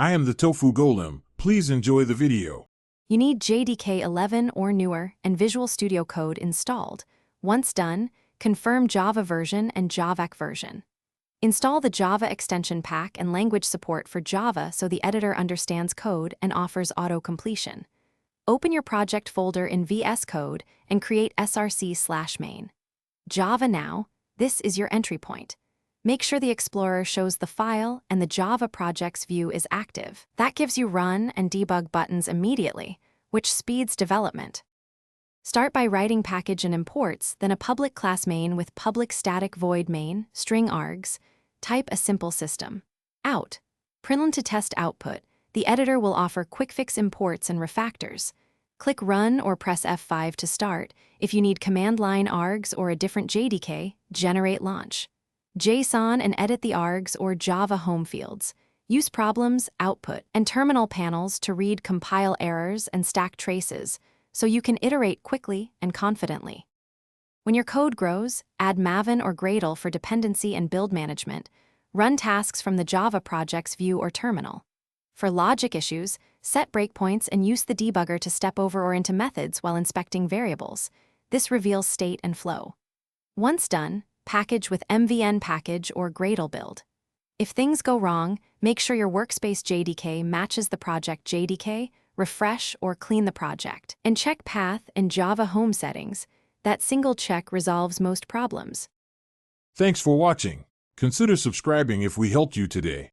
I am the Tofu Golem. Please enjoy the video. You need JDK 11 or newer and Visual Studio Code installed. Once done, confirm Java version and JAVAC version. Install the Java extension pack and language support for Java so the editor understands code and offers auto-completion. Open your project folder in VS Code and create src/main. Java now, this is your entry point. Make sure the Explorer shows the file and the Java projects view is active. That gives you run and debug buttons immediately, which speeds development. Start by writing package and imports, then a public class main with public static void main, string args. Type a simple system. Out. Println to test output. The editor will offer quick fix imports and refactors. Click Run or press F5 to start. If you need command line args or a different JDK, generate launch. JSON and edit the args or Java home fields. Use problems, output, and terminal panels to read compile errors and stack traces, so you can iterate quickly and confidently. When your code grows, add Maven or Gradle for dependency and build management. Run tasks from the Java projects view or terminal. For logic issues, set breakpoints and use the debugger to step over or into methods while inspecting variables. This reveals state and flow. Once done, package with MVN package or Gradle build. If things go wrong, make sure your workspace JDK matches the project JDK, refresh or clean the project, and check path and Java home settings. That single check resolves most problems. Thanks for watching. Consider subscribing if we helped you today.